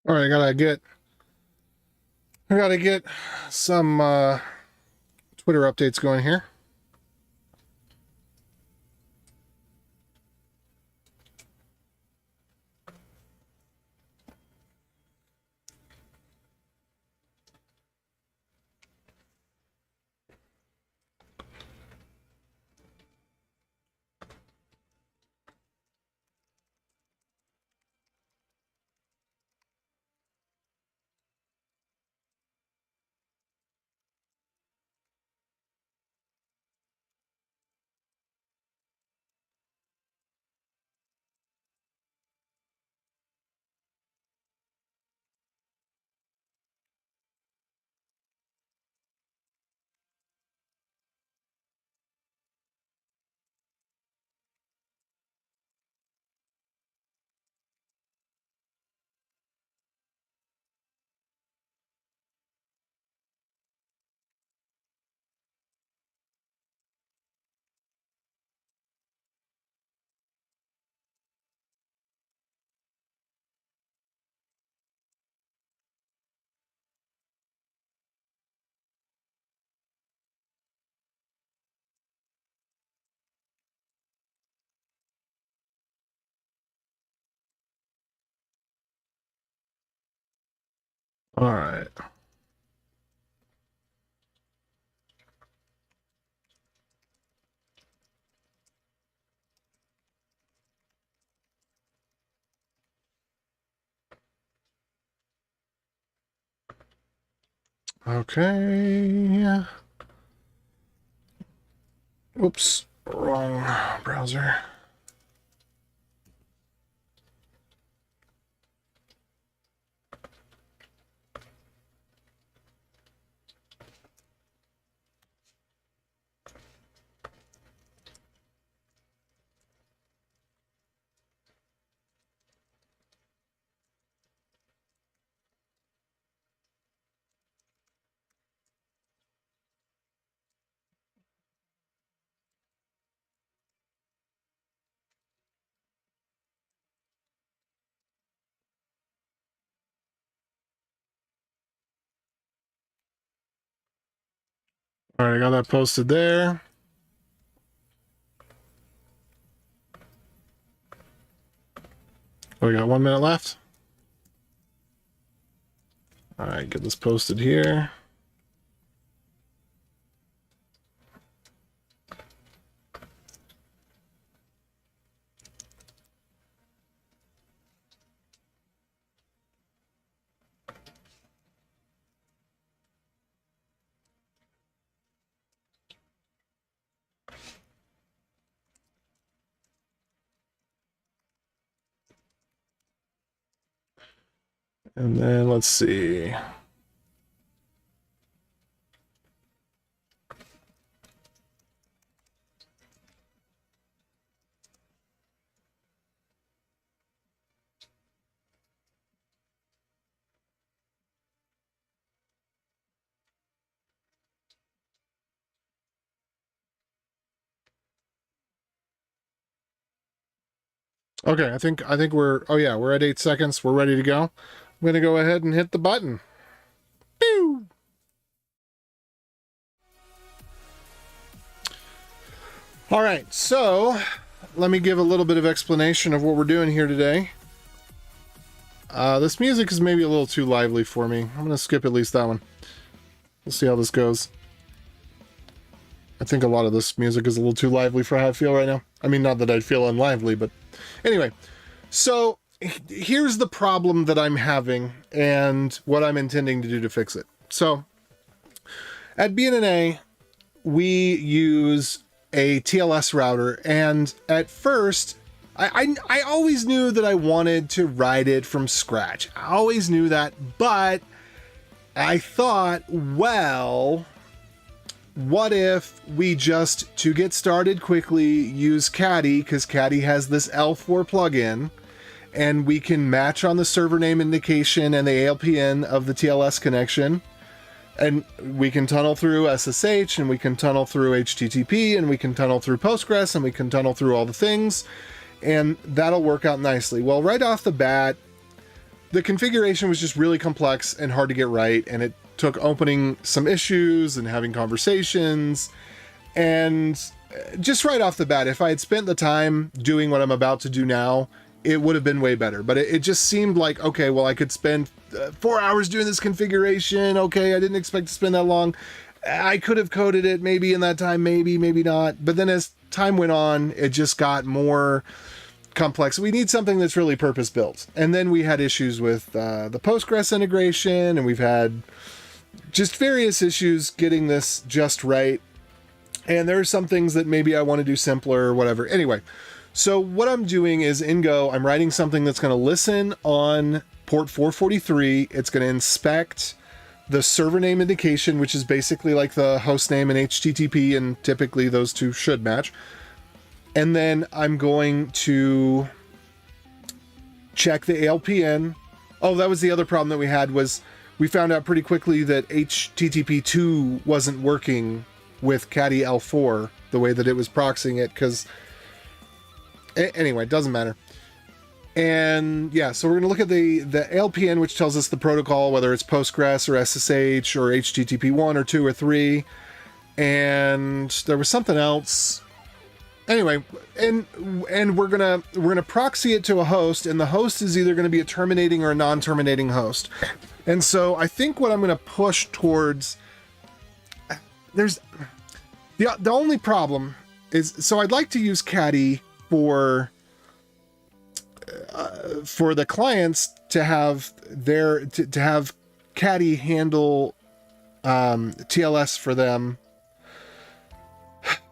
All right, I gotta get some Twitter updates going here. All right. Okay. Oops, wrong browser. All right, I got that posted there. We got 1 minute left. All right, get this posted here. And then let's see. Okay, I think we're, oh yeah, we're at 8 seconds. We're ready to go. I'm going to go ahead and hit the button. Pew! All right, so let me give a little bit of explanation of what we're doing here today. This music is maybe a little too lively for me. I'm going to skip at least that one. We'll see how this goes. I think a lot of this music is a little too lively for how I feel right now. I mean, not that I feel unlively, but anyway. So here's the problem that I'm having and what I'm intending to do to fix it. So at BNNA, we use a TLS router, and at first I always knew that I wanted to write it from scratch. I always knew that, but I thought, well, what if we just, to get started quickly, use Caddy, because Caddy has this L4 plugin, and we can match on the server name indication and the ALPN of the TLS connection, and we can tunnel through SSH, and we can tunnel through HTTP, and we can tunnel through Postgres, and we can tunnel through all the things, and that'll work out nicely. Well, right off the bat, the configuration was just really complex and hard to get right, and it took opening some issues and having conversations. And just right off the bat, if I had spent the time doing what I'm about to do now, it would have been way better. But it just seemed like, okay, well, I could spend 4 hours doing this configuration. Okay, I didn't expect to spend that long. I could have coded it maybe in that time, maybe not. But then as time went on, it just got more complex. We need something that's really purpose built. And then we had issues with the Postgres integration, and we've had just various issues getting this just right. And there are some things that maybe I want to do simpler or whatever. Anyway, so what I'm doing is in Go, I'm writing something that's going to listen on port 443. It's going to inspect the server name indication, which is basically like the host name and HTTP, and typically those two should match. And then I'm going to check the ALPN. Oh, that was the other problem that we had, was we found out pretty quickly that HTTP2 wasn't working with Caddy L4 the way that it was proxying it, because anyway, it doesn't matter. And yeah, so we're going to look at the ALPN, which tells us the protocol, whether it's Postgres or SSH or HTTP 1 or 2 or 3. And there was something else. Anyway, and we're gonna proxy it to a host, and the host is either going to be a terminating or a non-terminating host. And so I think what I'm going to push towards, there's the only problem is, so I'd like to use Caddy for the clients to have to have Caddy handle TLS for them.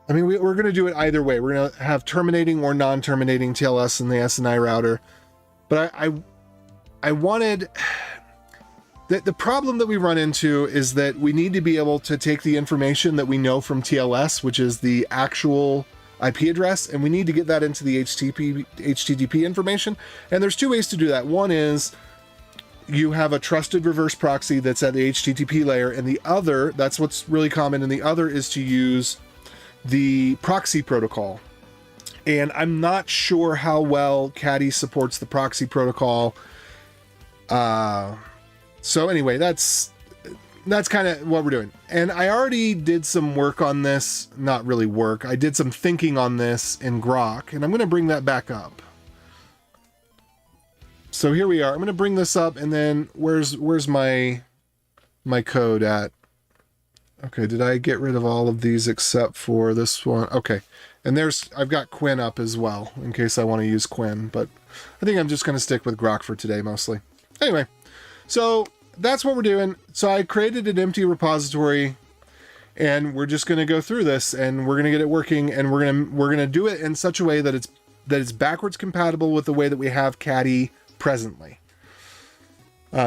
I mean, we're going to do it either way. We're going to have terminating or non-terminating TLS in the SNI router. But I wanted... The problem that we run into is that we need to be able to take the information that we know from TLS, which is the actual IP address, and we need to get that into the HTTP information. And there's two ways to do that. One is you have a trusted reverse proxy that's at the HTTP layer, and the other, that's what's really common, and the other is to use the proxy protocol. And I'm not sure how well Caddy supports the proxy protocol. So anyway, that's kind of what we're doing. And I already did some work on this, not really work. I did some thinking on this in Grok, and I'm going to bring that back up. So here we are. I'm going to bring this up, and then where's my code at? Okay, did I get rid of all of these except for this one? Okay. And I've got Quinn up as well, in case I want to use Quinn, but I think I'm just going to stick with Grok for today mostly. Anyway, so that's what we're doing. So I created an empty repository, and we're just going to go through this, and we're going to get it working, and we're going to do it in such a way that it's backwards compatible with the way that we have Caddy presently,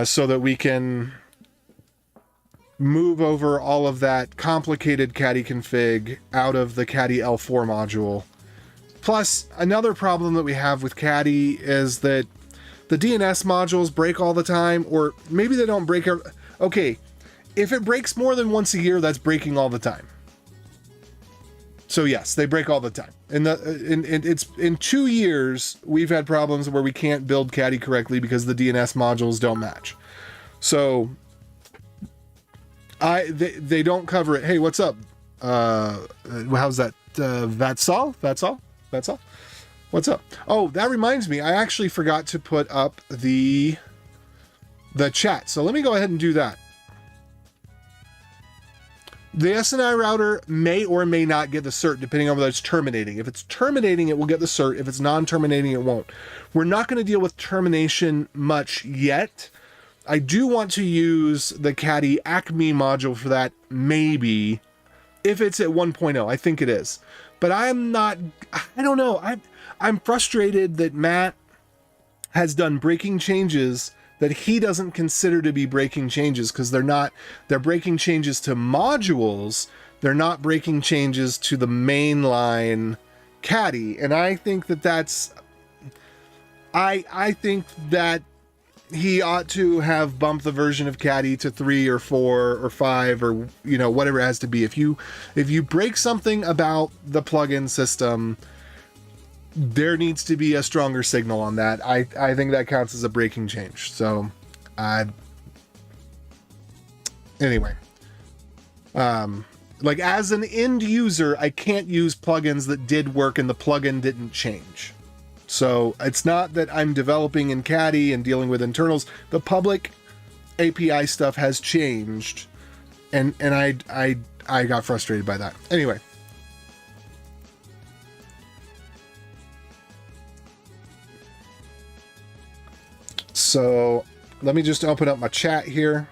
so that we can move over all of that complicated Caddy config out of the Caddy L4 module. Plus, another problem that we have with Caddy is that the DNS modules break all the time, or maybe they don't break. Okay, if it breaks more than once a year, that's breaking all the time. So yes, they break all the time. In 2 years, we've had problems where we can't build Caddy correctly because the DNS modules don't match. So they don't cover it. Hey, what's up? How's that? That's all. What's up? Oh, that reminds me. I actually forgot to put up the chat. So let me go ahead and do that. The SNI router may or may not get the cert depending on whether it's terminating. If it's terminating, it will get the cert. If it's non-terminating, it won't. We're not going to deal with termination much yet. I do want to use the Caddy Acme module for that, maybe, if it's at 1.0. I think it is. But I don't know. I'm frustrated that Matt has done breaking changes that he doesn't consider to be breaking changes, because they're breaking changes to modules. They're not breaking changes to the mainline Caddy. And I think that's, I think that he ought to have bumped the version of Caddy to 3 or 4 or 5 or, whatever it has to be. If you break something about the plugin system, there needs to be a stronger signal on that. I think that counts as a breaking change. So, anyway, like as an end user, I can't use plugins that did work and the plugin didn't change. So it's not that I'm developing in Caddy and dealing with internals. The public API stuff has changed, and I got frustrated by that. Anyway. So let me just open up my chat here.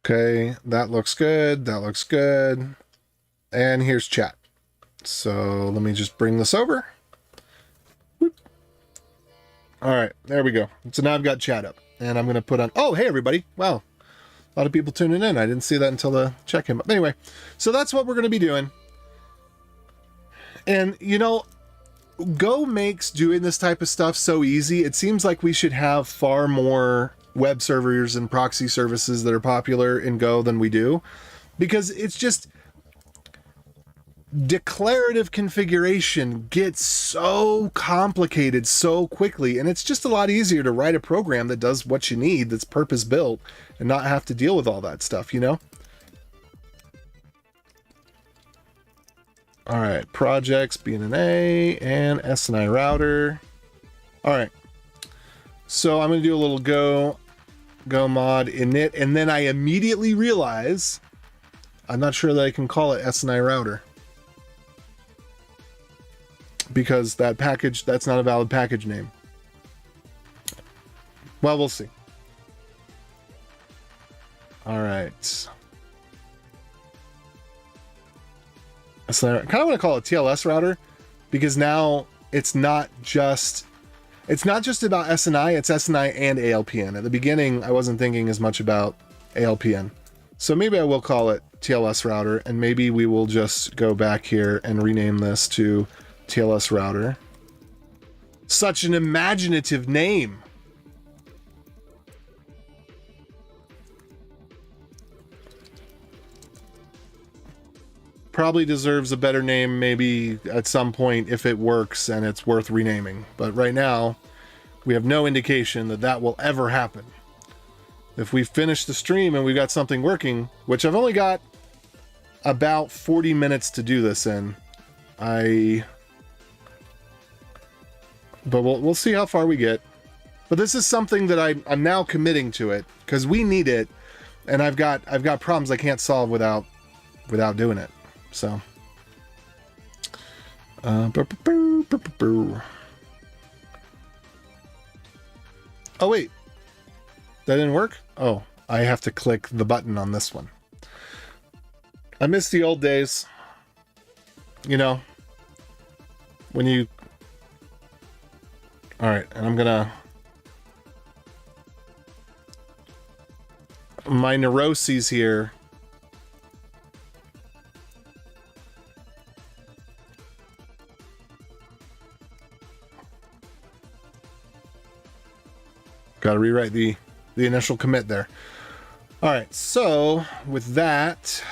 Okay, that looks good. That looks good. And here's chat. So let me just bring this over. Whoop. All right, there we go. So now I've got chat up, and I'm going to put on, oh, hey, everybody. Wow. A lot of people tuning in. I didn't see that until the check came up. Anyway, so that's what we're going to be doing. And, you know, Go makes doing this type of stuff so easy. It seems like we should have far more web servers and proxy services that are popular in Go than we do. Because it's just... declarative configuration gets so complicated so quickly, and it's just a lot easier to write a program that does what you need, that's purpose built, and not have to deal with all that stuff, you know? All right, projects, BNNA, and SNI router. All right, so I'm gonna do a little go mod init, and then I immediately realize I'm not sure that I can call it SNI router, because that package, that's not a valid package name. Well, we'll see. All right. So I kind of want to call it TLS router, because now it's not just about SNI, it's SNI and ALPN. At the beginning, I wasn't thinking as much about ALPN. So maybe I will call it TLS router, and maybe we will just go back here and rename this to TLS router. Such an imaginative name. Probably deserves a better name maybe at some point if it works and it's worth renaming. But right now, we have no indication that that will ever happen. If we finish the stream and we've got something working, which I've only got about 40 minutes to do this in, but we'll see how far we get. But this is something that I'm now committing to it, because we need it, and I've got problems I can't solve without doing it. So oh wait, that didn't work? Oh, I have to click the button on this one. I miss the old days, you know, when you... All right, and I'm gonna... My neuroses here. Got to rewrite the initial commit there. All right, so with that,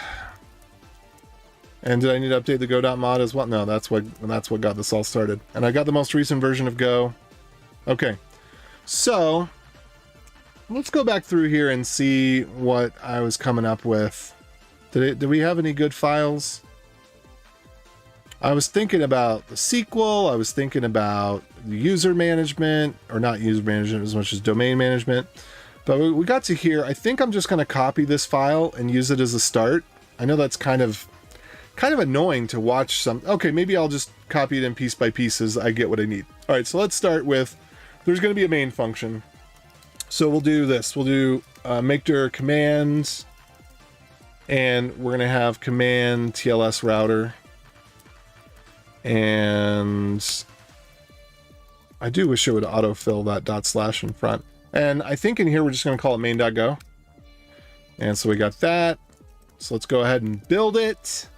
and did I need to update the go.mod as well? No, that's what got this all started. And I got the most recent version of Go. Okay, so let's go back through here and see what I was coming up with. Did we have any good files? I was thinking about the SQL. I was thinking about the user management, or not user management as much as domain management. But we got to here. I think I'm just going to copy this file and use it as a start. I know that's kind of annoying to watch some. Okay, maybe I'll just copy it in piece by piece as I get what I need. All right, so let's start with, there's going to be a main function. So we'll do this. We'll do make dir command, and we're going to have command TLS router. And I do wish it would autofill that / in front. And I think in here we're just going to call it main.go. And so we got that. So let's go ahead and build it.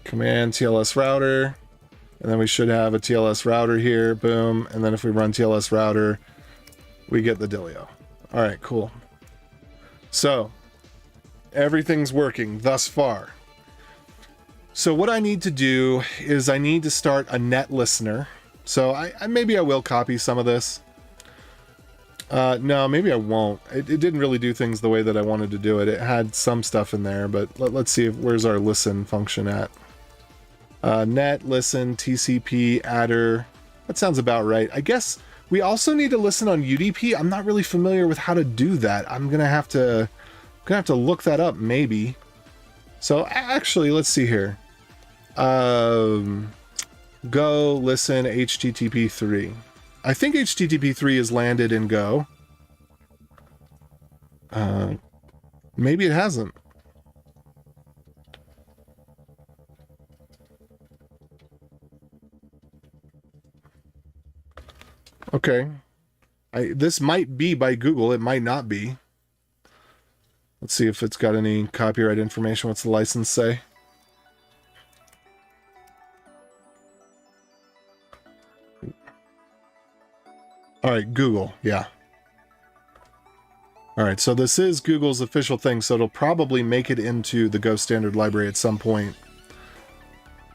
Command TLS router. And then we should have a TLS router here, boom. And then if we run TLS router, we get the Dilio. All right, cool. So everything's working thus far. So what I need to do is I need to start a net listener. So maybe I will copy some of this. No, maybe I won't. It didn't really do things the way that I wanted to do it. It had some stuff in there, but let's see where's our listen function at. Net, listen, TCP, adder. That sounds about right. I guess we also need to listen on UDP. I'm not really familiar with how to do that. I'm gonna have to look that up maybe. So actually, let's see here. Go listen HTTP 3. I think HTTP 3 is landed in Go. Maybe it hasn't. Okay. This might be by Google. It might not be. Let's see if it's got any copyright information. What's the license say? All right, Google. Yeah. All right, so this is Google's official thing, so it'll probably make it into the Go standard library at some point.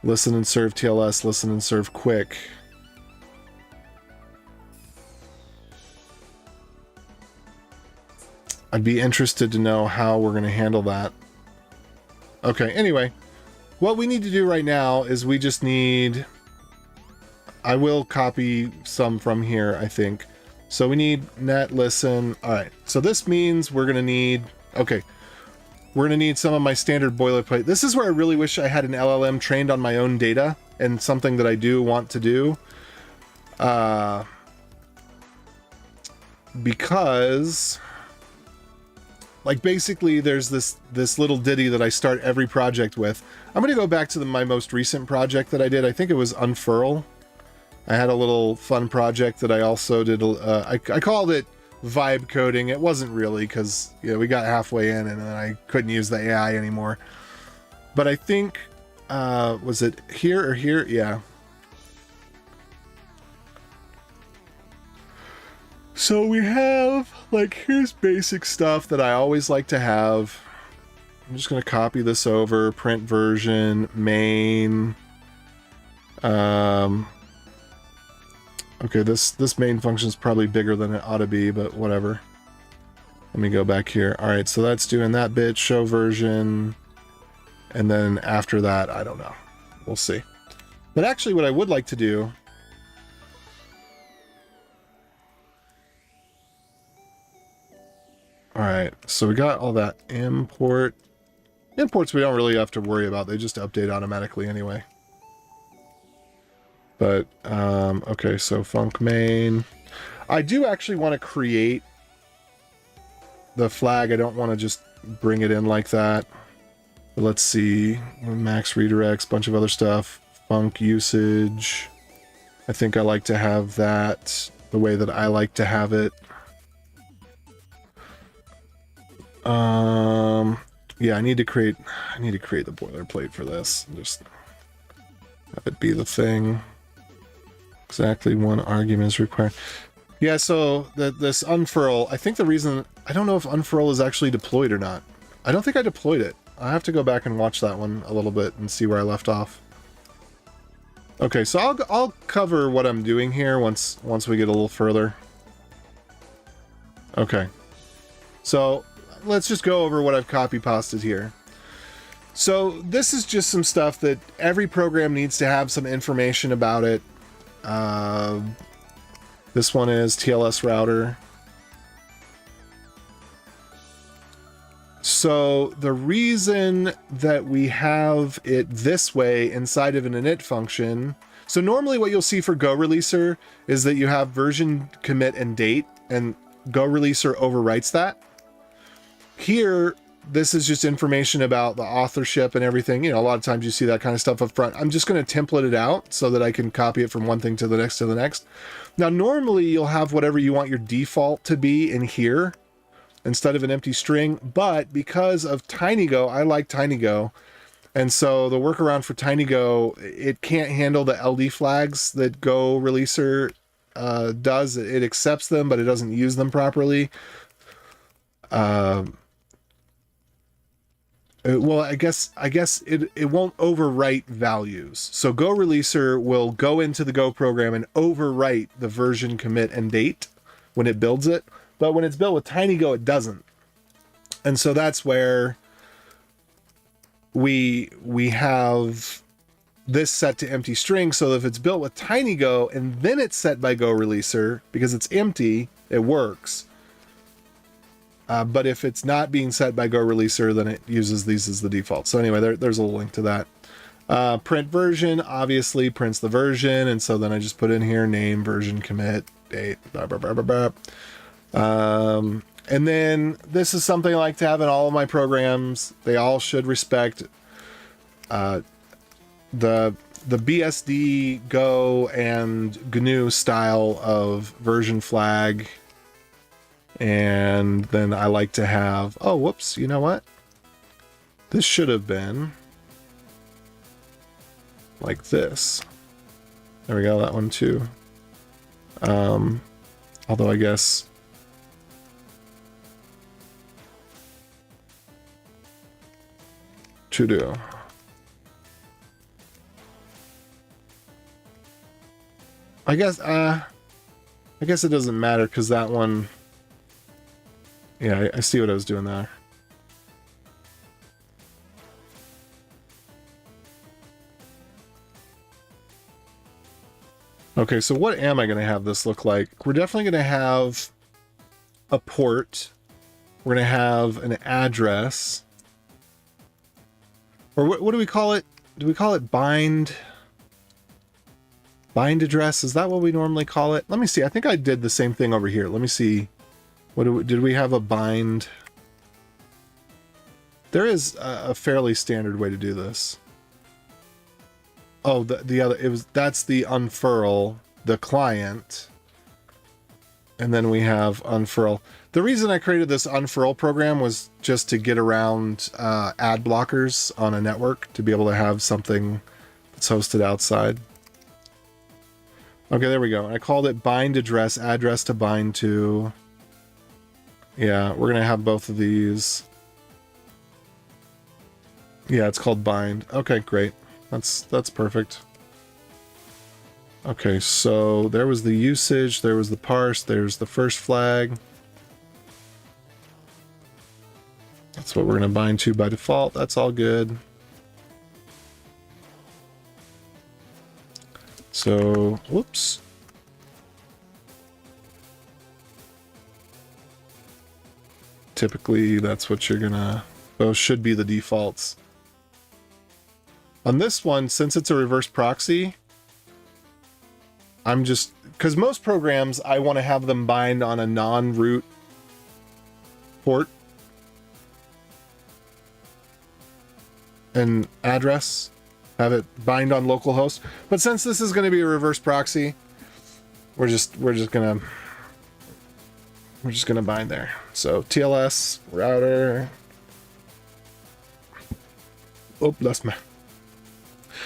Listen and serve TLS, listen and serve quick. I'd be interested to know how we're going to handle that. Okay, anyway, what we need to do right now is we just need... I will copy some from here, I think. So we need net listen. All right, so this means we're going to need... Okay, we're going to need some of my standard boilerplate. This is where I really wish I had an LLM trained on my own data and something that I do want to do. Because... like basically there's this little ditty that I start every project with. I'm going to go back to my most recent project that I did. I think it was Unfurl. I had a little fun project that I also did. I called it vibe coding. It wasn't really because we got halfway in and then I couldn't use the AI anymore. But I think, was it here or here? Yeah. So we have, like, here's basic stuff that I always like to have. I'm just going to copy this over, print version, main. Okay, this main function is probably bigger than it ought to be, but whatever. Let me go back here. All right, so that's doing that bit, show version. And then after that, I don't know. We'll see. But actually what I would like to do... Alright, so we got all that import. Imports we don't really have to worry about. They just update automatically anyway. But, okay, so func main. I do actually want to create the flag. I don't want to just bring it in like that. But let's see. Max redirects, bunch of other stuff. Func usage. I think I like to have that the way that I like to have it. Yeah, I need to create the boilerplate for this. Just have it be the thing. Exactly one argument is required. Yeah, so this unfurl, I think the reason, I don't know if unfurl is actually deployed or not. I don't think I deployed it. I have to go back and watch that one a little bit and see where I left off. Okay, so I'll cover what I'm doing here once we get a little further. Okay. So let's just go over what I've copy pasted here. So this is just some stuff that every program needs to have some information about it. This one is TLS router. So the reason that we have it this way inside of an init function, so normally what you'll see for Go Releaser is that you have version, commit, and date, and Go Releaser overwrites that. Here, this is just information about the authorship and everything. You know, a lot of times you see that kind of stuff up front. I'm just going to template it out so that I can copy it from one thing to the next to the next. Now, normally you'll have whatever you want your default to be in here instead of an empty string, but because of TinyGo, I like TinyGo. And so the workaround for TinyGo, it can't handle the LD flags that Go releaser does. It accepts them, but it doesn't use them properly. Well, I guess it won't overwrite values. So Go releaser will go into the Go program and overwrite the version commit and date when it builds it. But when it's built with TinyGo, it doesn't. And so that's where we have this set to empty string. So if it's built with TinyGo and then it's set by Go releaser, because it's empty, it works. But if it's not being set by Go releaser, then it uses these as the default. So anyway, there's a link to that. Print version obviously prints the version, and so then I just put in here name, version, commit, date, blah, blah, blah, blah, blah. And then this is something I like to have in all of my programs. They all should respect the BSD, Go, and GNU style of version flag. And then I like to have, oh, whoops, you know what? This should have been like this. There we go, that one too. Although I guess to do. I guess it doesn't matter because that one. Yeah, I see what I was doing there. Okay, so what am I going to have this look like? We're definitely going to have a port. We're going to have an address. Or what do we call it? Do we call it bind? Bind address? Is that what we normally call it? Let me see. I think I did the same thing over here. Let me see. Did we have a bind? There is a fairly standard way to do this. Oh, the other, that's the unfurl, the client. And then we have unfurl. The reason I created this unfurl program was just to get around ad blockers on a network, to be able to have something that's hosted outside. Okay, there we go. I called it bind address to bind to. Yeah, we're gonna have both of these. Yeah, it's called bind. Okay, great. That's perfect. Okay, so there was the usage, there was the parse, there's the first flag. That's what we're gonna bind to by default. That's all good. So, whoops. Typically, that's what you're gonna... Those should be the defaults. On this one, since it's a reverse proxy, I'm just... Because most programs, I want to have them bind on a non-root port and address. Have it bind on localhost. But since this is going to be a reverse proxy, we're just gonna bind there. So TLS router. Oh, lost my.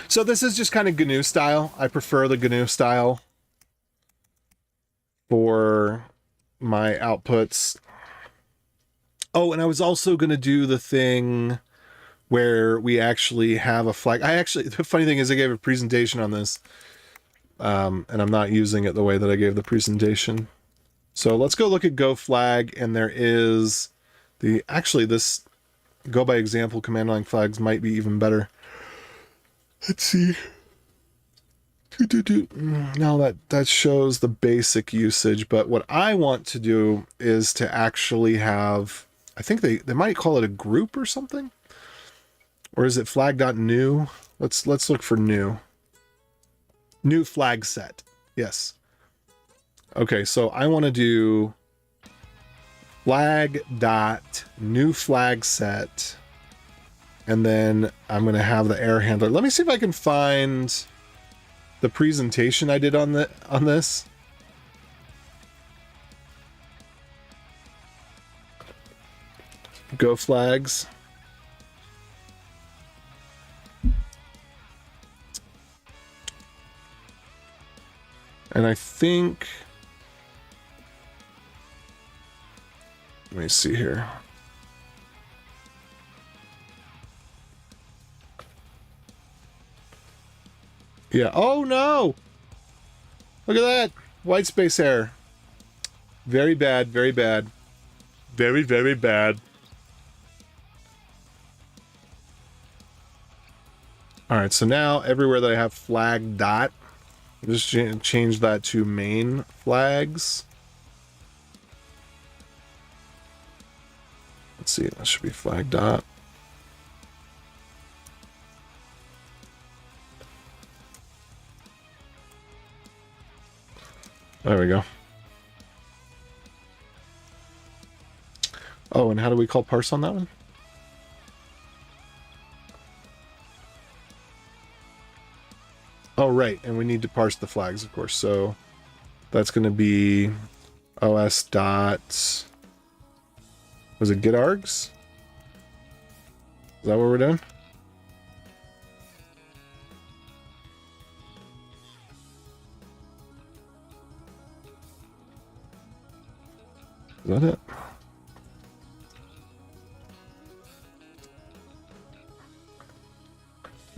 So this is just kind of GNU style. I prefer the GNU style for my outputs. Oh, and I was also going to do the thing where we actually have a flag. The funny thing is I gave a presentation on this, and I'm not using it the way that I gave the presentation. So let's go look at Go flag, and there is this Go by example command line flags might be even better. Let's see. Now that shows the basic usage, but what I want to do is to actually have, I think they might call it a group or something. Or is it flag.new? Let's look for new. New flag set. Yes. Okay, so I want to do flag.new flag set. And then I'm going to have the error handler. Let me see if I can find the presentation I did on this. Go flags. And I think, let me see here. Yeah. Oh no! Look at that! White space error. Very bad, very bad. Very, very bad. Alright, so now everywhere that I have flag dot, just change that to main flags. Let's see, that should be flag dot. There we go. Oh, and how do we call parse on that one? Oh, right, and we need to parse the flags, of course. So that's going to be os dot, was it get args? Is that what we're doing? Is that it?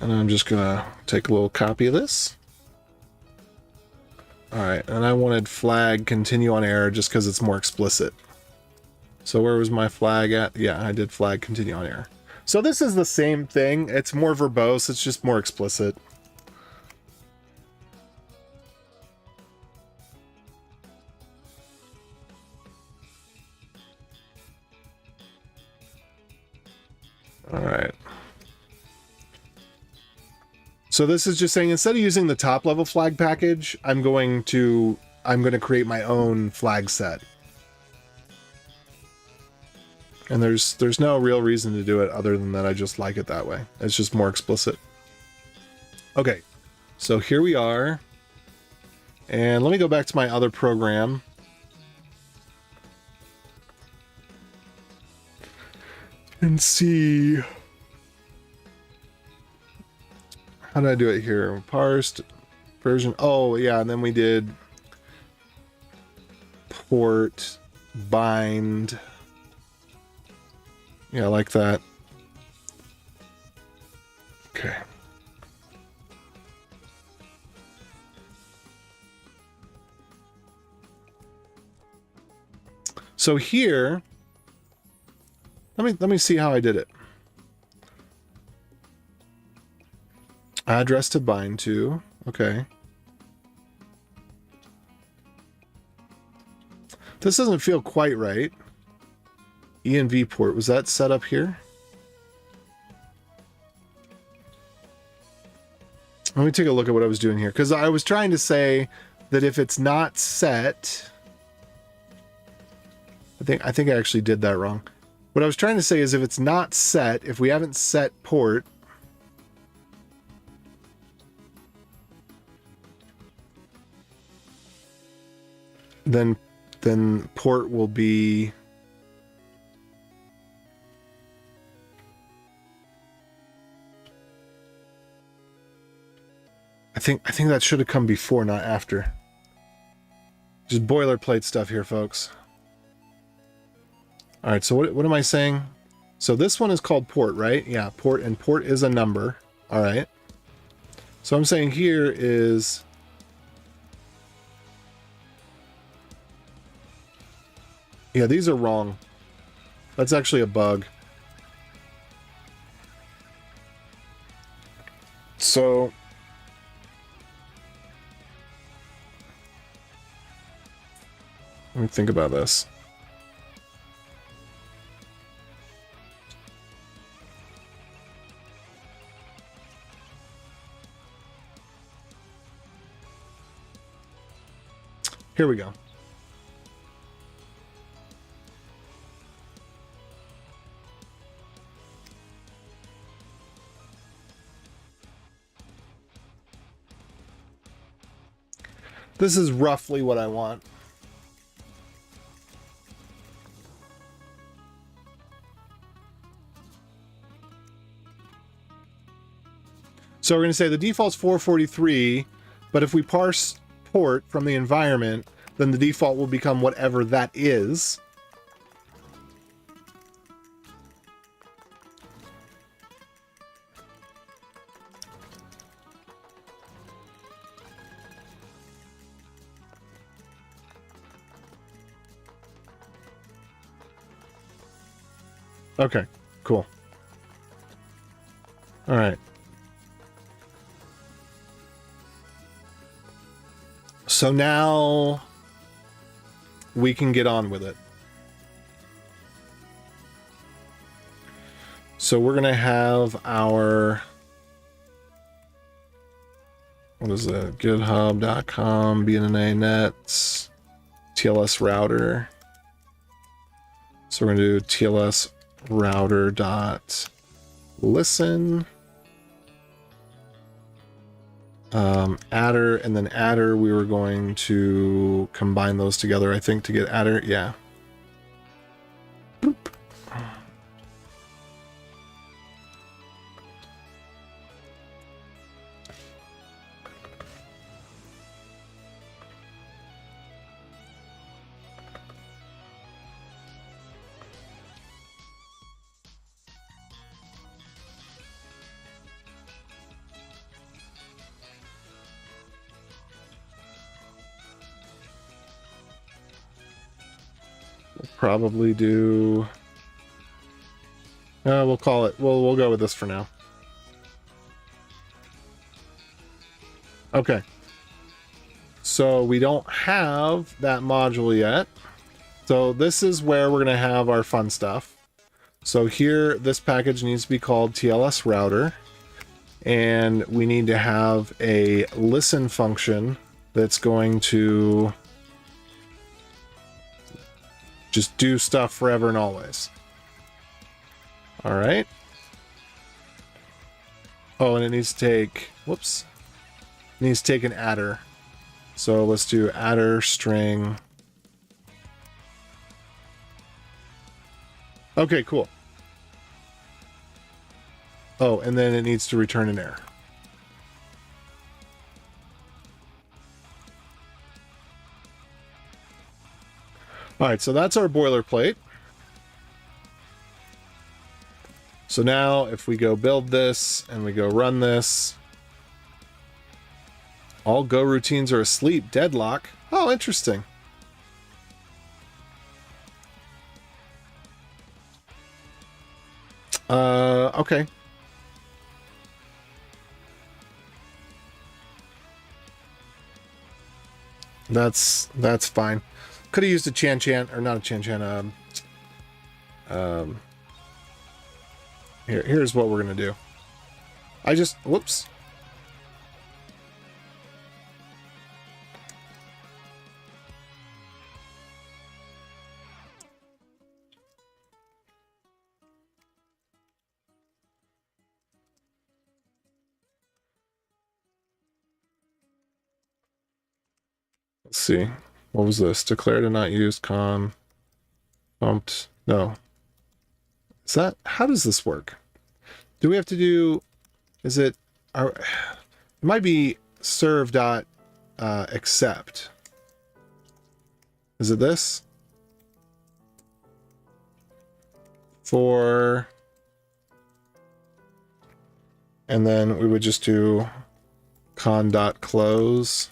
And I'm just gonna take a little copy of this. Alright, and I wanted flag continue on error just because it's more explicit. So where was my flag at? Yeah, I did flag continue on error. So this is the same thing. It's more verbose, it's just more explicit. Alright. So this is just saying instead of using the top level flag package, I'm going to create my own flag set. And there's no real reason to do it other than that I just like it that way. It's just more explicit. Okay. So here we are. And let me go back to my other program. And see, how did I do it here? Parsed version. Oh, yeah. And then we did port bind. Yeah, I like that. Okay. So here, let me see how I did it. Address to bind to. Okay. This doesn't feel quite right. ENV port, was that set up here? Let me take a look at what I was doing here, because I was trying to say that if it's not set, I think I actually did that wrong. What I was trying to say is if it's not set, if we haven't set port, then port will be I think that should have come before, not after. Just boilerplate stuff here, folks. All right, so what am I saying? So this one is called port, right? Yeah, port, and port is a number. All right. So I'm saying here is yeah, these are wrong. That's actually a bug. So let me think about this. Here we go. This is roughly what I want. So we're going to say the default's 443, but if we parse port from the environment, then the default will become whatever that is. Okay, cool. All right. So now we can get on with it. So we're going to have our, what is it? GitHub.com, BNNA nets, TLS router. So we're going to do TLS router dot listen, adder, and then adder, we were going to combine those together, I think, to get adder. Yeah. Boop. Probably do, we'll call it, we'll go with this for now. Okay, so we don't have that module yet, so this is where we're going to have our fun stuff. So here, this package needs to be called TLS router, and we need to have a listen function that's going to just do stuff forever and always. All right. Oh, and it needs to take, whoops, it needs to take an adder. So let's do adder string. Okay, cool. Oh, and then it needs to return an error. All right, so that's our boilerplate. So now if we go build this and we go run this, all Go routines are asleep, deadlock. Oh, interesting. Okay. That's fine. Could have used a chan, or not a chan. Here's what we're gonna do. Whoops. Let's see. What was this? Declare to not use con. Bumped. No. Is that, how does this work? Do we have to do, is it, it might be serve dot accept. Is it this? For, and then we would just do con dot close.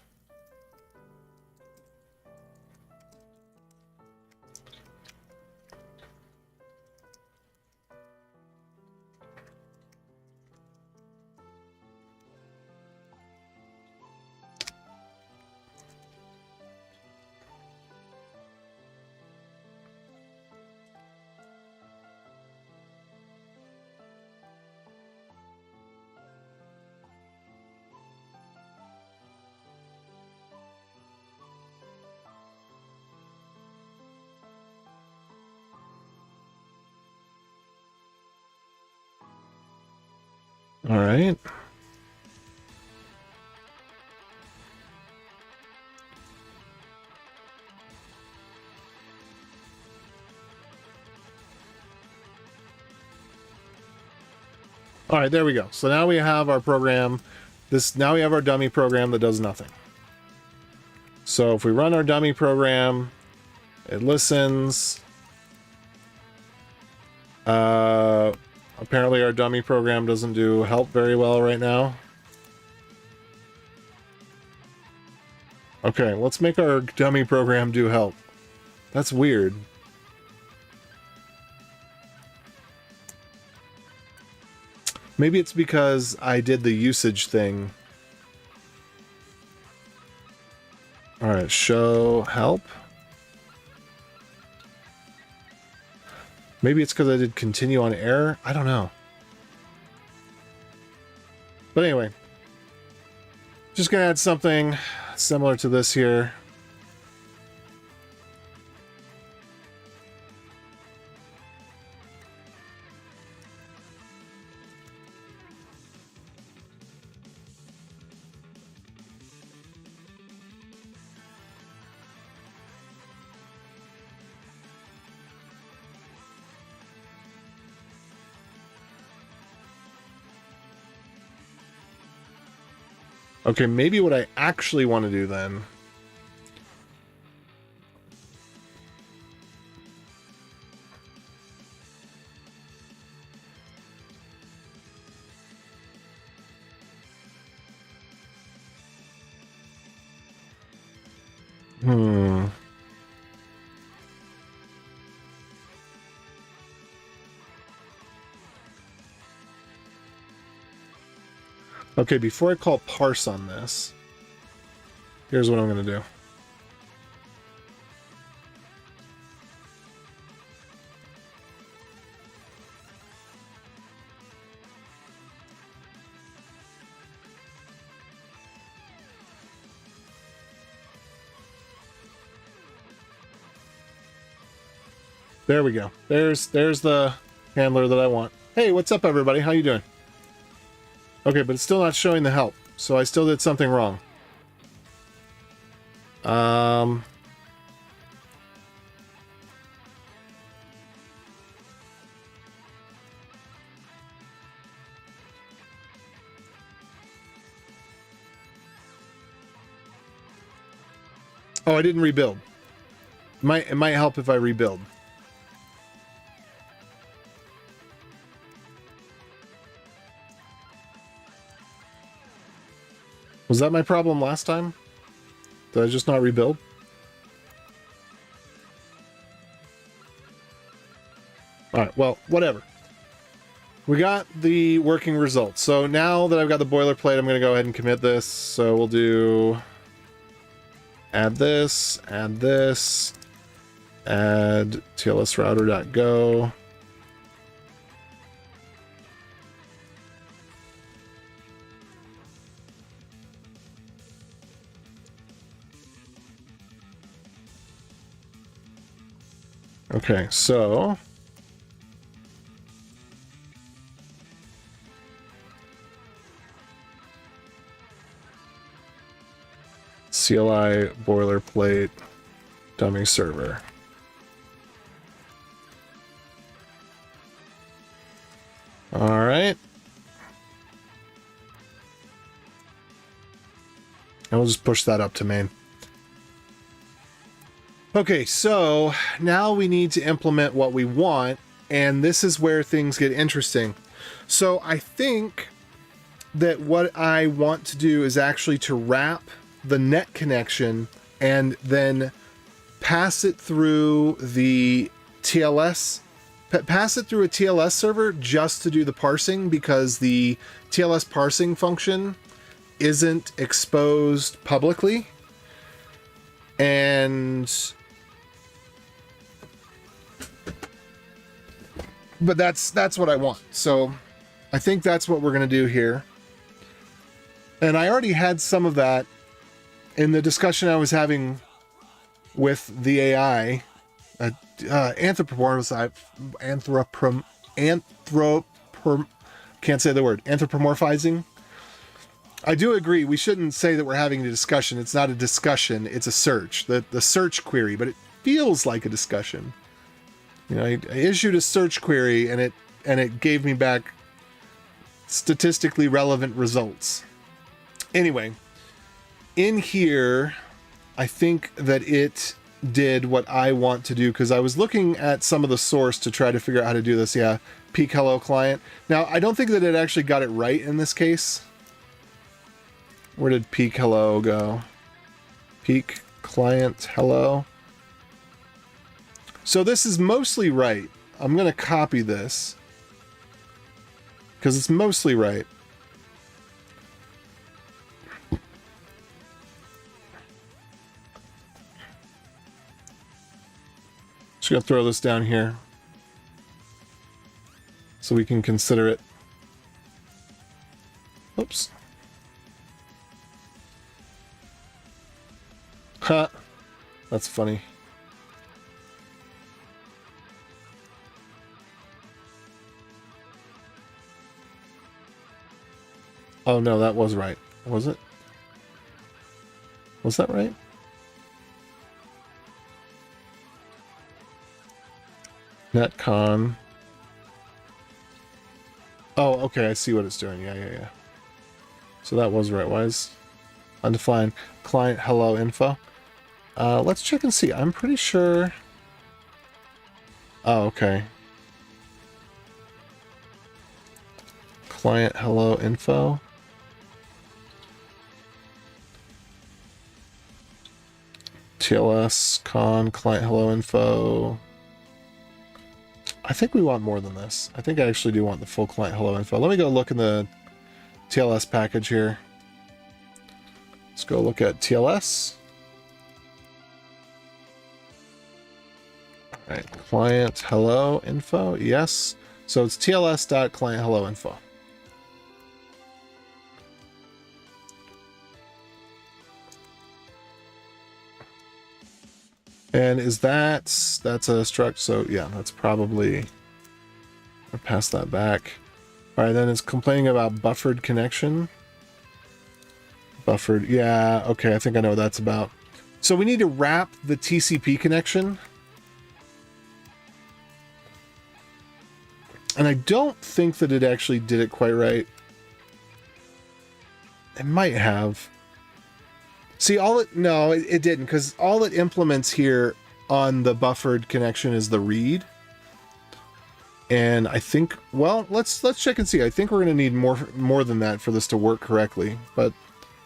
All right. All right, there we go. So now we have our program. Now we have our dummy program that does nothing. So if we run our dummy program, it listens. Apparently our dummy program doesn't do help very well right now. Okay, let's make our dummy program do help. That's weird. Maybe it's because I did the usage thing. Alright, show help. Maybe it's because I did continue on error. I don't know. But anyway. Just gonna add something similar to this here. Okay, maybe what I actually want to do then. Okay, before I call parse on this, here's what I'm going to do. There we go. There's the handler that I want. Hey, what's up, everybody? How you doing? Okay, but it's still not showing the help, so I still did something wrong. Oh, I didn't rebuild. It might help if I rebuild. Was that my problem last time? Did I just not rebuild? Alright, well, whatever. We got the working results. So now that I've got the boilerplate, I'm going to go ahead and commit this. So we'll do add this, add TLS router.go. Okay, so CLI boilerplate dummy server. All right. And we'll just push that up to main. Okay, so now we need to implement what we want, and this is where things get interesting. So I think that what I want to do is actually to wrap the net connection and then pass it through the TLS, pass it through a TLS server just to do the parsing, because the TLS parsing function isn't exposed publicly. But that's what I want. So I think that's what we're going to do here. And I already had some of that in the discussion I was having with the AI, can't say the word, anthropomorphizing. I do agree, we shouldn't say that we're having a discussion. It's not a discussion, it's a search, the search query, but it feels like a discussion. You know, I issued a search query and it gave me back statistically relevant results. Anyway, in here, I think that it did what I want to do, because I was looking at some of the source to try to figure out how to do this. Yeah, peak hello client. Now, I don't think that it actually got it right in this case. Where did peak hello go? Peak client hello. So this is mostly right. I'm going to copy this because it's mostly right. Just going to throw this down here so we can consider it. Oops. Huh. That's funny. Oh no, that was right. Was it? Was that right? Netcon. Oh, okay, I see what it's doing. Yeah. So that was right. Why is undefined client hello info? Let's check and see. I'm pretty sure. Oh, okay. Client hello info. TLS con client hello info. I think we want more than this. I think I actually do want the full client hello info. Let me go look in the TLS package here. Let's go look at TLS. All right, client hello info. Yes. So it's TLS.client hello info. And is that's a struct, so yeah, that's probably, I'll pass that back. All right, then it's complaining about buffered connection. Buffered, yeah, okay, I think I know what that's about. So we need to wrap the TCP connection. And I don't think that it actually did it quite right. It might have. See, no, it didn't, because all it implements here on the buffered connection is the read. And I think, well, let's check and see. I think we're going to need more than that for this to work correctly. But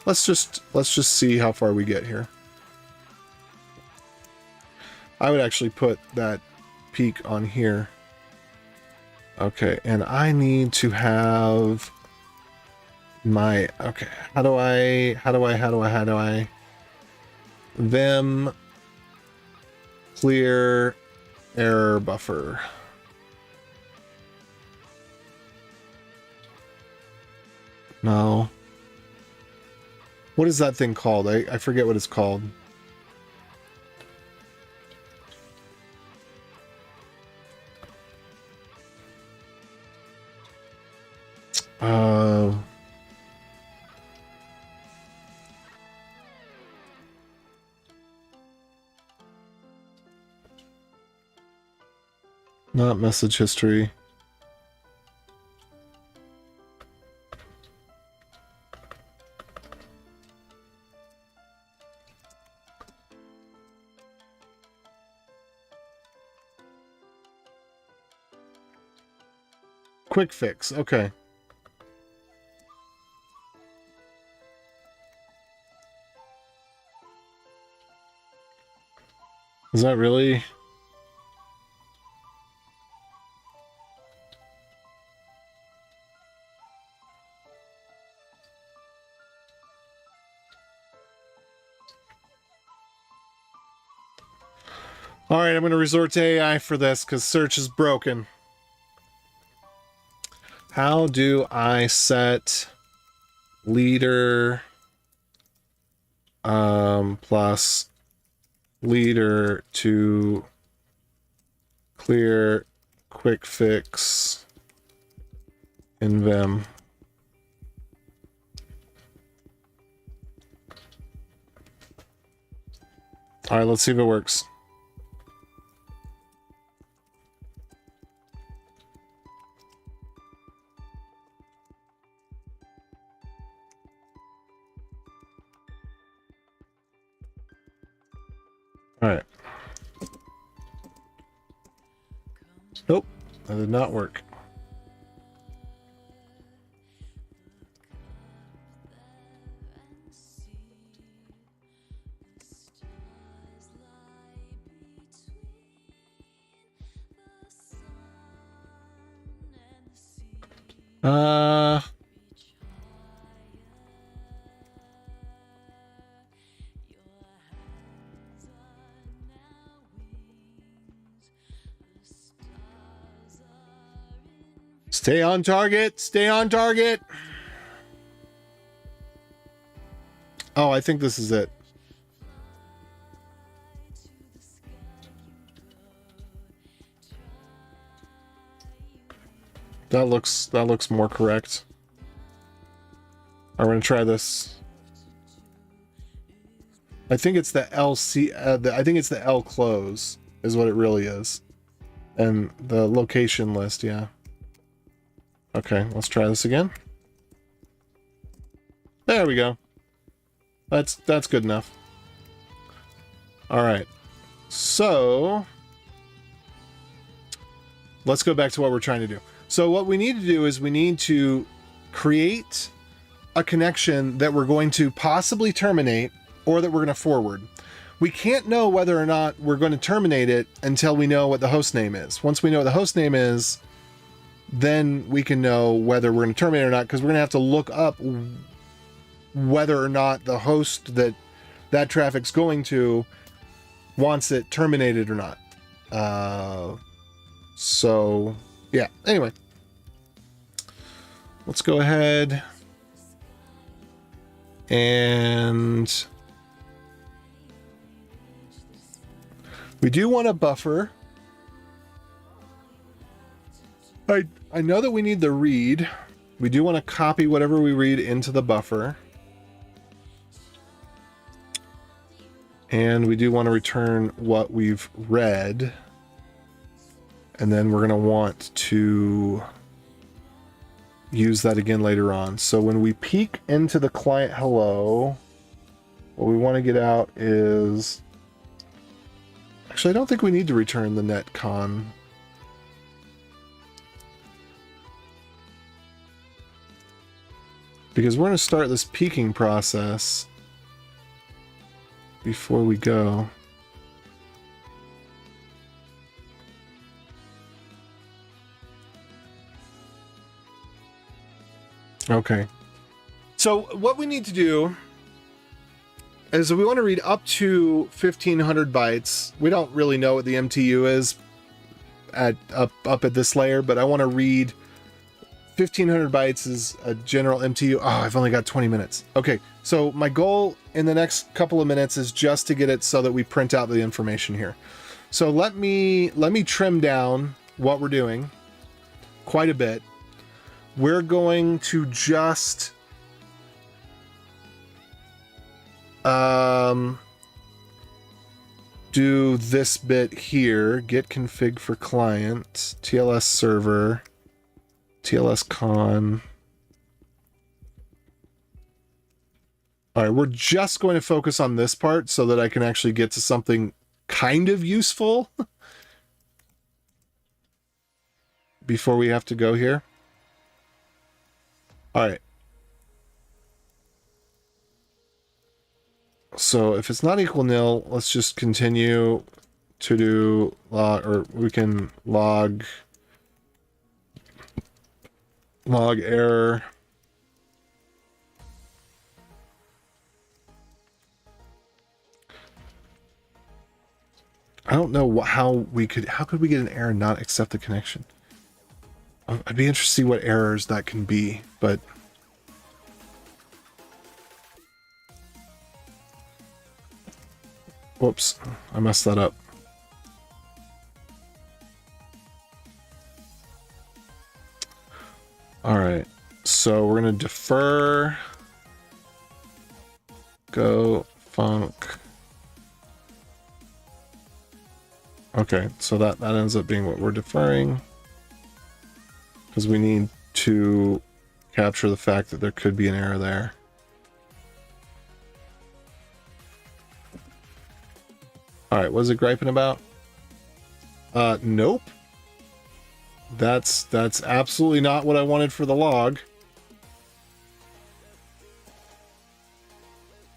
let's just see how far we get here. I would actually put that peak on here. Okay, and I need to have my, okay, how do I them clear error buffer. No. What is that thing called? I forget what it's called. Not message history. Quick fix, okay. Is that really? All right, I'm going to resort to AI for this because search is broken. How do I set leader plus leader to clear quick fix in Vim? All right, let's see if it works. that did not work. Stay on target. Stay on target. Oh, I think this is it. That looks more correct. I'm gonna try this. I think it's the LC. I think it's the L close is what it really is, and the location list. Yeah. Okay, let's try this again. There we go. That's good enough. All right. So let's go back to what we're trying to do. So what we need to do is we need to create a connection that we're going to possibly terminate or that we're going to forward. We can't know whether or not we're going to terminate it until we know what the host name is. Once we know what the host name is, then we can know whether we're going to terminate it or not, because we're going to have to look up whether or not the host that traffic's going to wants it terminated or not. So yeah, anyway, let's go ahead and we do want a buffer. I know that we need the read. We do want to copy whatever we read into the buffer. And we do want to return what we've read. And then we're going to want to use that again later on. So when we peek into the client hello, what we want to get out is... Actually, I don't think we need to return the netcon. Because we're going to start this peeking process before we go. Okay. So what we need to do is we want to read up to 1500 bytes. We don't really know what the MTU is up at this layer, but I want to read 1500 bytes is a general MTU. Oh, I've only got 20 minutes. Okay, so my goal in the next couple of minutes is just to get it so that we print out the information here. So let me trim down what we're doing quite a bit. We're going to just do this bit here, get config for client, TLS server, TLS con. All right, we're just going to focus on this part so that I can actually get to something kind of useful before we have to go here. All right. So if it's not equal nil, let's just continue to do log, or we can log error. I don't know how could we get an error and not accept the connection? I'd be interested to see what errors that can be, but whoops, I messed that up. All right, so we're going to defer, go func. Okay, so that ends up being what we're deferring, because we need to capture the fact that there could be an error there. All right, what is it griping about? Nope. That's absolutely not what I wanted for the log.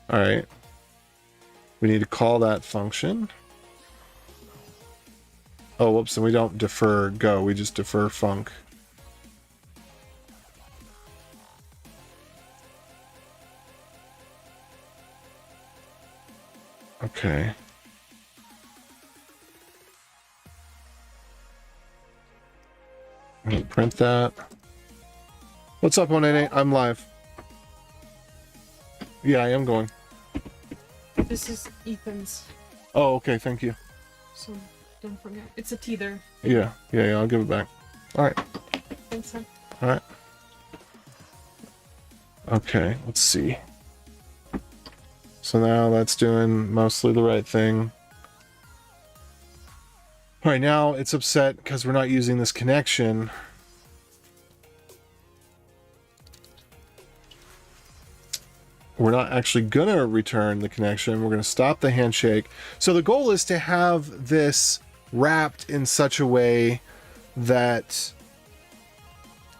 All right. We need to call that function. Oh, whoops, and we don't defer go, we just defer func. Okay. I'm gonna print that. What's up, 188? I'm live. Yeah, I am going. This is Ethan's, Oh, okay, thank you. so don't forget. It's a teether. Yeah, I'll give it back. All right. Thanks, son. All right. Okay, let's see. So now that's doing mostly the right thing. All right, now it's upset because we're not using this connection. We're not actually gonna return the connection. We're gonna stop the handshake. So the goal is to have this wrapped in such a way that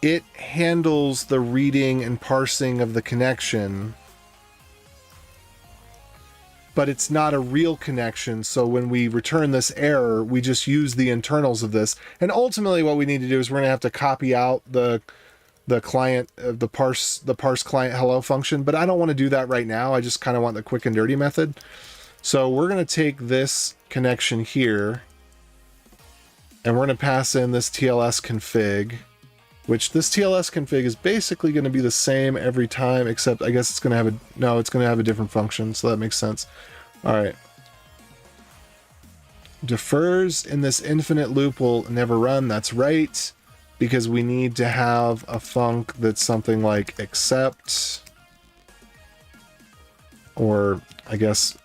it handles the reading and parsing of the connection, but it's not a real connection. So when we return this error, we just use the internals of this. And ultimately what we need to do is we're gonna have to copy out the client, the parse client hello function, but I don't want to do that right now. I just kind of want the quick and dirty method. So we're going to take this connection here and we're going to pass in this TLS config, which this TLS config is basically going to be the same every time, except I guess it's going to have it's going to have a different function. So that makes sense. All right. Defers in this infinite loop will never run. That's right. Because we need to have a func that's something like accept, or I guess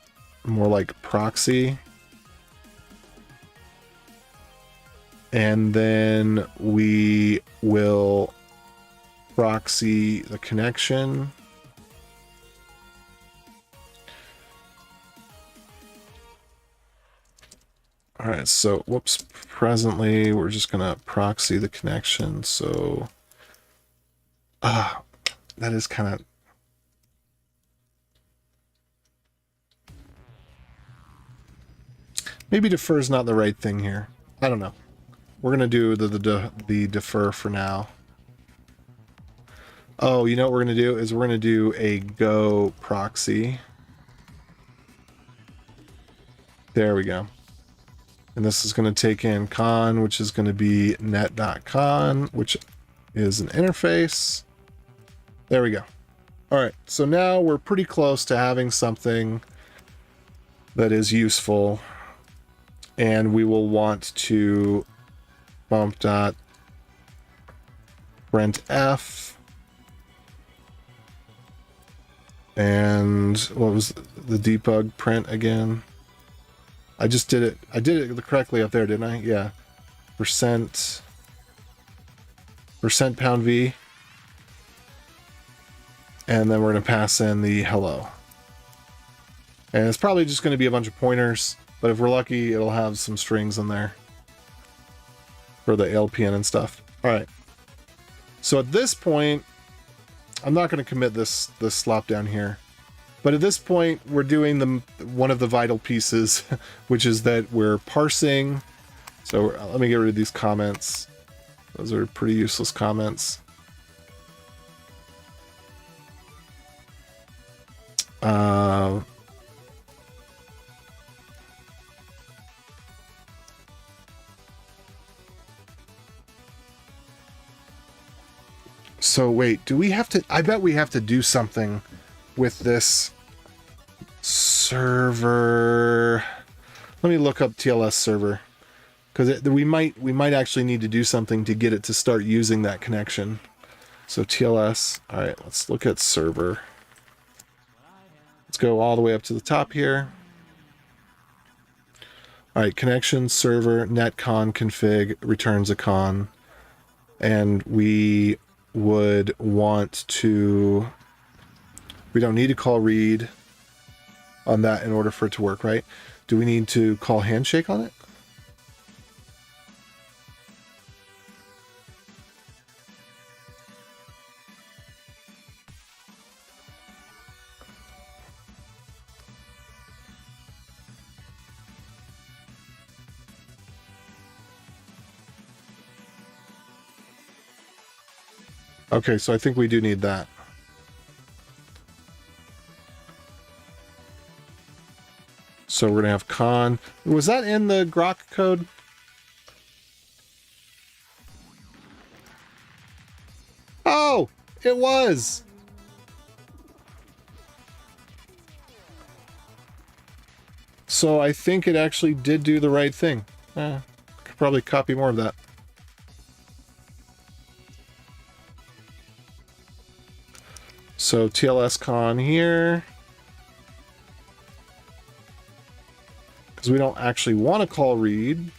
more like proxy. And then we will proxy the connection. All right, so whoops, presently we're just gonna proxy the connection. So that is kind of, maybe defer is not the right thing here. I don't know. We're gonna do the defer for now. Oh, you know what we're gonna do is we're gonna do a go proxy. There we go. And this is going to take in con, which is going to be net.con, which is an interface. There we go. All right, so now we're pretty close to having something that is useful. And we will want to bump dot printf. And what was the debug print again? I just did it. I did it correctly up there, didn't I? Yeah. Percent pound V. And then we're going to pass in the hello. And it's probably just going to be a bunch of pointers, but if we're lucky, it'll have some strings in there for the ALPN and stuff. All right. So at this point, I'm not going to commit this slop down here. But at this point, we're doing one of the vital pieces, which is that we're parsing. So let me get rid of these comments. Those are pretty useless comments. So wait, do we have to? I bet we have to do something with this server. Let me look up TLS server, because we might actually need to do something to get it to start using that connection. So TLS. All right, let's look at server. Let's go all the way up to the top here. All right, connection server netcon config returns a con, and we would want to. We don't need to call read on that in order for it to work, right? Do we need to call handshake on it? Okay, so I think we do need that. So we're gonna have con. Was that in the grok code? Oh, it was. So I think it actually did do the right thing. Could probably copy more of that. So TLS con here. Because we don't actually want to call read.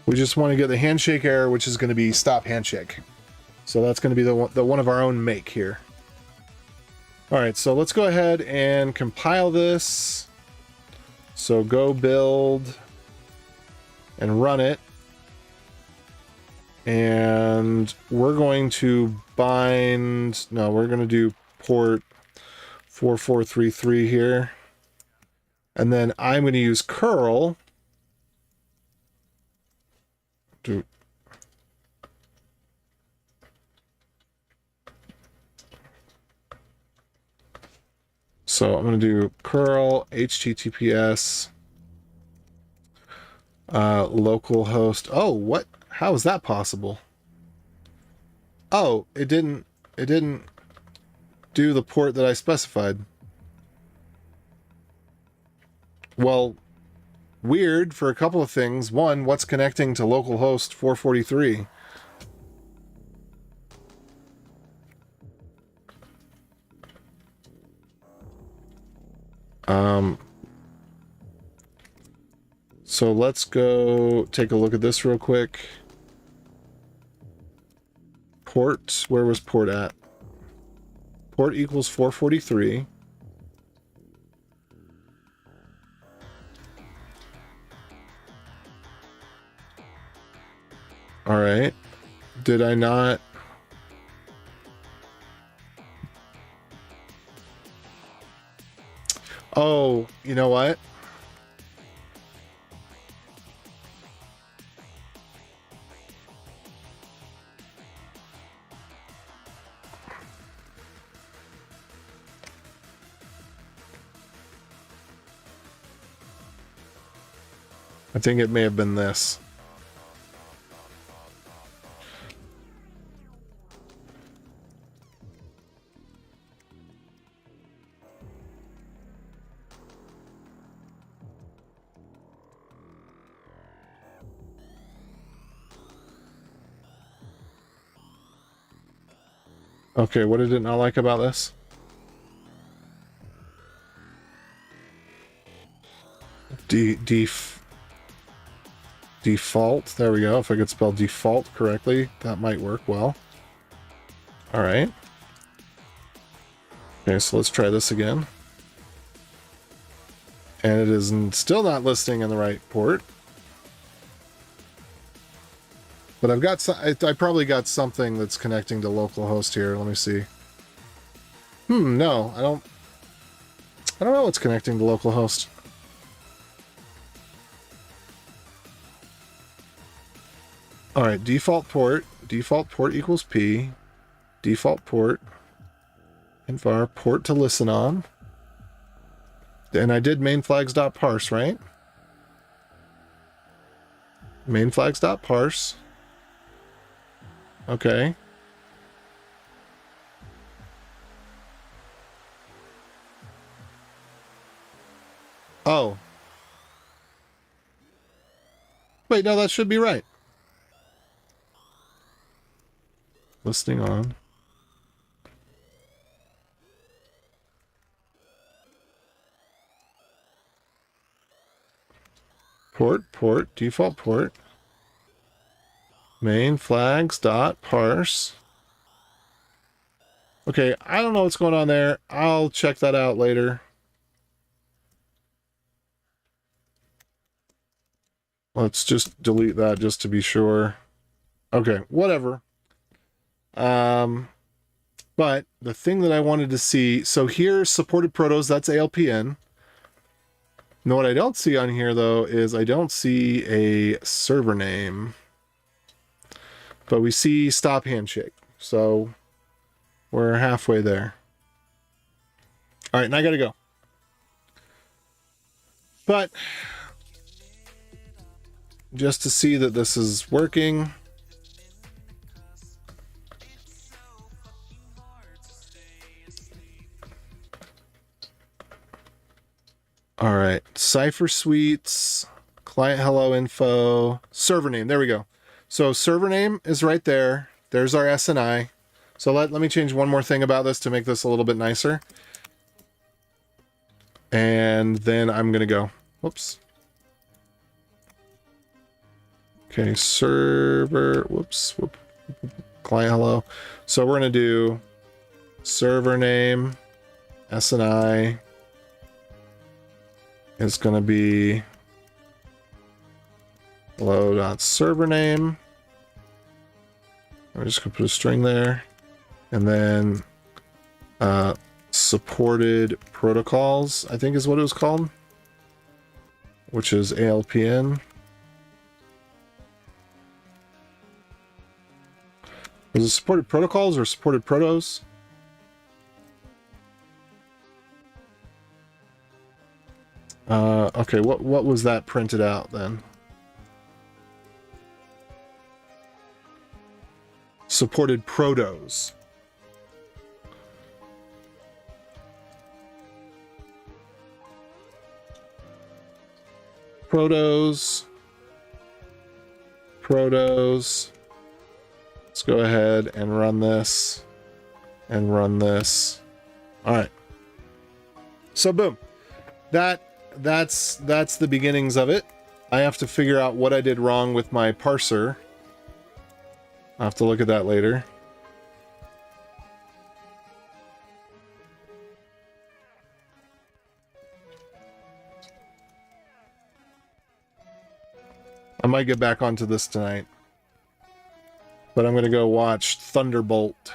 We just want to get the handshake error, which is going to be stop handshake. So that's going to be the one of our own make here. All right, so let's go ahead and compile this. So go build and run it. And we're going to bind, no, we're going to do port 4433 here. And then I'm going to use curl to so I'm going to do curl https localhost. Oh, what? How is that possible? Oh, it didn't do the port that I specified. Well, weird for a couple of things. One, what's connecting to localhost 443? So let's go take a look at this real quick. Port, where was port at? Port equals 443. All right. Did I not? Oh, you know what? I think it may have been this. Okay, what did it not like about this? Default. There we go. If I could spell default correctly, that might work well. All right. Okay, so let's try this again. And it is still not listing in the right port. But I've got I probably got something that's connecting to localhost here. Let me see. No, I don't know what's connecting to localhost. All right, default port equals P, default port, and var port to listen on. And I did main flags.parse, right? Main flags.parse. Okay. Oh. Wait, no, that should be right. Listening on. Port, default port. Main flags dot parse. Okay, I don't know what's going on there. I'll check that out later. Let's just delete that just to be sure. Okay, whatever. But the thing that I wanted to see, so here supported protos, that's ALPN. Now, what I don't see on here, though, is I don't see a server name. But we see stop handshake. So we're halfway there. All right, and I got to go. But just to see that this is working. All right, Cipher Suites, client hello info, server name. There we go. So server name is right there. There's our SNI. So let me change one more thing about this to make this a little bit nicer. And then I'm going to go. Whoops. Okay, server. Whoops. Client hello. So we're going to do server name, SNI. It's going to be hello.server name. I'm just going to put a string there. And then supported protocols, I think is what it was called, which is ALPN. Was it supported protocols or supported protos? Okay, what was that printed out then? Supported protos. Protos. Let's go ahead and run this and run this. All right. So boom. That's the beginnings of it. I have to figure out what I did wrong with my parser. I'll have to look at that later. I might get back onto this tonight. But I'm going to go watch Thunderbolt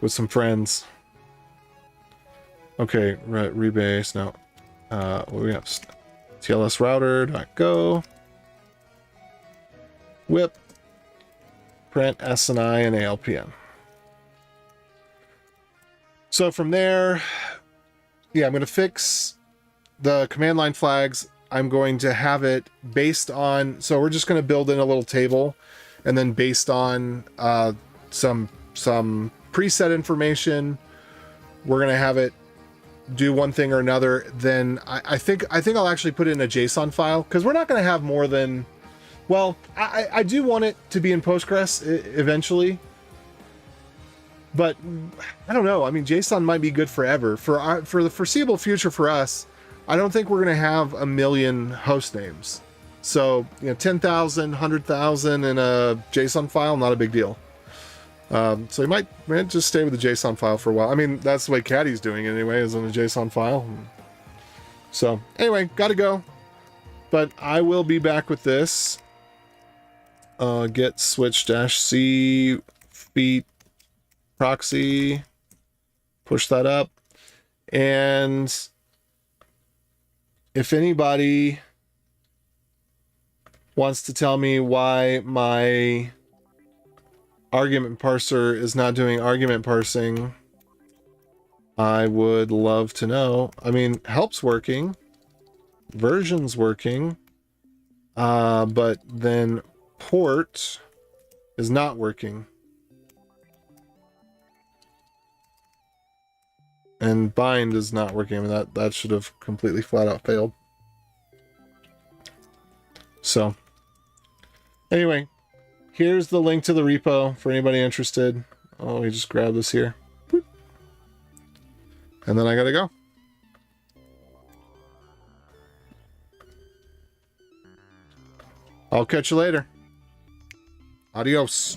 with some friends. Okay, rebase. No. What do we have? TLS router.go. Whip. Print SNI and ALPN. So from there, yeah, I'm going to fix the command line flags. I'm going to have it based on, so we're just going to build in a little table, and then based on some preset information, we're going to have it do one thing or another. Then I think I'll actually put it in a JSON file, because we're not going to have more than, well, I do want it to be in Postgres eventually, but I don't know. I mean, JSON might be good forever. For the foreseeable future for us, I don't think we're going to have a million host names. So, 10,000, 100,000 in a JSON file, not a big deal. So you might just stay with the JSON file for a while. I mean, that's the way Caddy's doing it anyway, is in a JSON file. So, anyway, gotta go. But I will be back with this. Get switch-c feet proxy. Push that up. And if anybody wants to tell me why my argument parser is not doing argument parsing, I would love to know. I mean, help's working, version's working, but then port is not working. And bind is not working. I mean, that should have completely flat out failed. So, anyway, here's the link to the repo for anybody interested. Oh, we just grab this here. Boop. And then I gotta go. I'll catch you later. Adios.